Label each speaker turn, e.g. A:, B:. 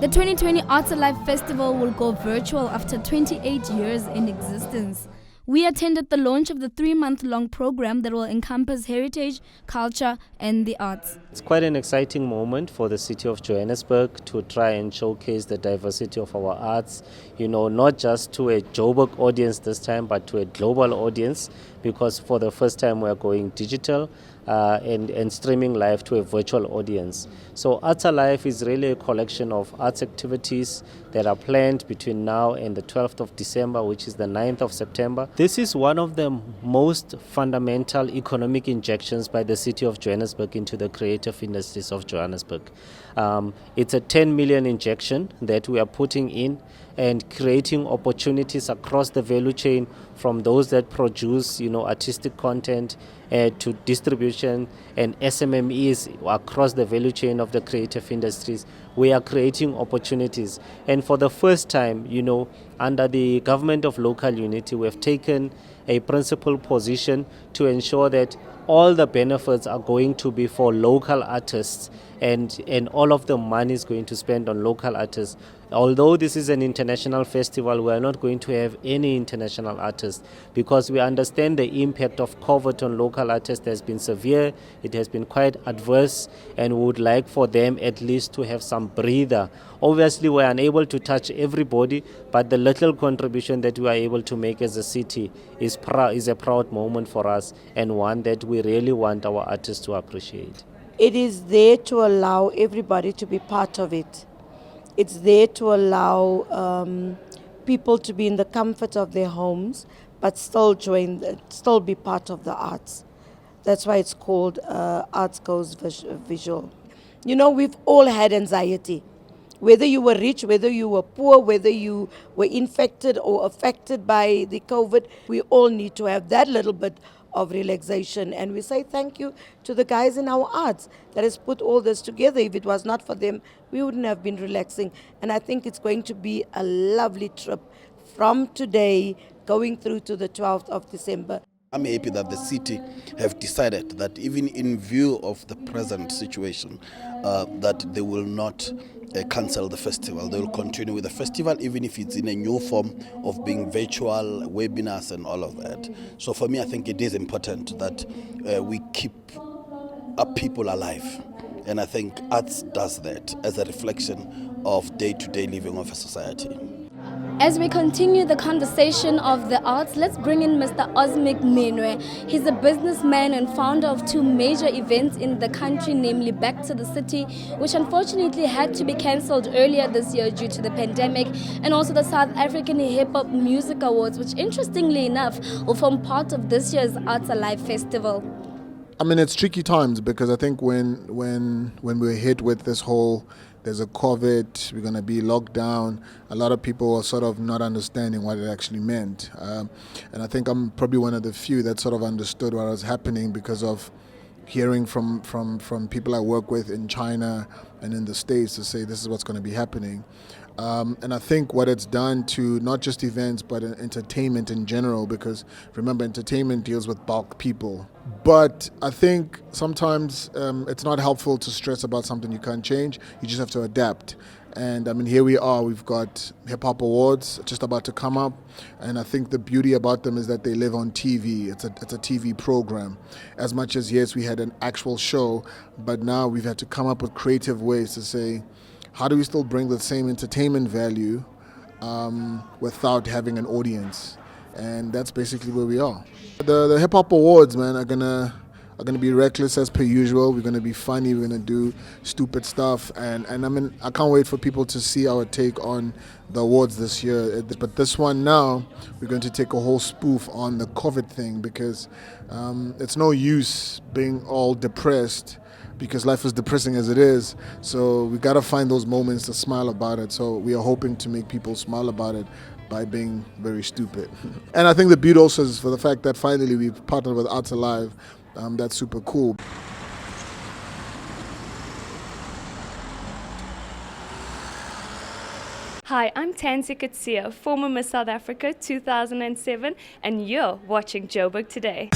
A: The 2020 Arts Alive Festival will go virtual after 28 years in existence. We attended the launch of the 3-month-long program that will encompass heritage, culture, and the arts.
B: It's quite an exciting moment for the city of Johannesburg to try and showcase the diversity of our arts, not just to a Joburg audience this time, but to a global audience, because for the first time we're going digital and streaming live to a virtual audience. So Arts Alive is really a collection of arts activities that are planned between now and the 12th of December, which is the 9th of September. This is one of the most fundamental economic injections by the city of Johannesburg into the creative industries of Johannesburg. It's a 10 million injection that we are putting in and creating opportunities across the value chain, from those that produce artistic content to distribution and SMMEs across the value chain of the creative industries. We are creating opportunities, and for the first time, under the government of local unity, we have taken a principal position to ensure that all the benefits are going to be for local artists, and all of the money is going to spend on local artists. Although this is an international festival, we are not going to have any international artists, because we understand the impact of COVID on local artists has been severe, it has been quite adverse, and we would like for them at least to have some breather. Obviously, we are unable to touch everybody, but the little contribution that we are able to make as a city is a proud moment for us, and one that we really want our artists to appreciate.
C: It is there to allow everybody to be part of it. It's there to allow people to be in the comfort of their homes, but still be part of the arts. That's why it's called Arts Goes Visual. We've all had anxiety. Whether you were rich, whether you were poor, whether you were infected or affected by the COVID, we all need to have that little bit of relaxation. And we say thank you to the guys in our arts that has put all this together. If it was not for them, we wouldn't have been relaxing. And I think it's going to be a lovely trip from today going through to the 12th of December.
D: I'm happy that the city have decided that even in view of the present situation, that they will not cancel the festival. They will continue with the festival, even if it's in a new form of being virtual, webinars and all of that. So for me, I think it is important that we keep our people alive. And I think arts does that as a reflection of day-to-day living of a society.
A: As we continue the conversation of the arts, let's bring in Mr. Osmic Menoe. He's a businessman and founder of 2 major events in the country, namely Back to the City, which unfortunately had to be cancelled earlier this year due to the pandemic, and also the South African Hip Hop Music Awards, which interestingly enough will form part of this year's Arts Alive Festival.
E: I mean, it's tricky times, because I think when we're hit with this whole there's a COVID, we're going to be locked down, a lot of people are sort of not understanding what it actually meant. And I think I'm probably one of the few that sort of understood what was happening, because of hearing from people I work with in China and in the States to say this is what's going to be happening. And I think what it's done to not just events but entertainment in general, because remember, entertainment deals with bulk people. But I think sometimes it's not helpful to stress about something you can't change. You just have to adapt. And I mean, here we are, we've got Hip Hop Awards just about to come up. And I think the beauty about them is that they live on TV. It's a TV program. As much as, yes, we had an actual show, but now we've had to come up with creative ways to say, how do we still bring the same entertainment value without having an audience? And that's basically where we are. The Hip Hop Awards, man, are gonna be reckless as per usual. We're gonna be funny. We're gonna do stupid stuff, and I mean, I can't wait for people to see our take on the awards this year. But this one now, we're going to take a whole spoof on the COVID thing, because it's no use being all depressed, because life is depressing as it is. So we got to find those moments to smile about it. So we are hoping to make people smile about it by being very stupid. And I think the beauty also is for the fact that finally we've partnered with Arts Alive. That's super cool.
F: Hi, I'm Tansy Katsia, former Miss South Africa 2007, and you're watching Joburg Today.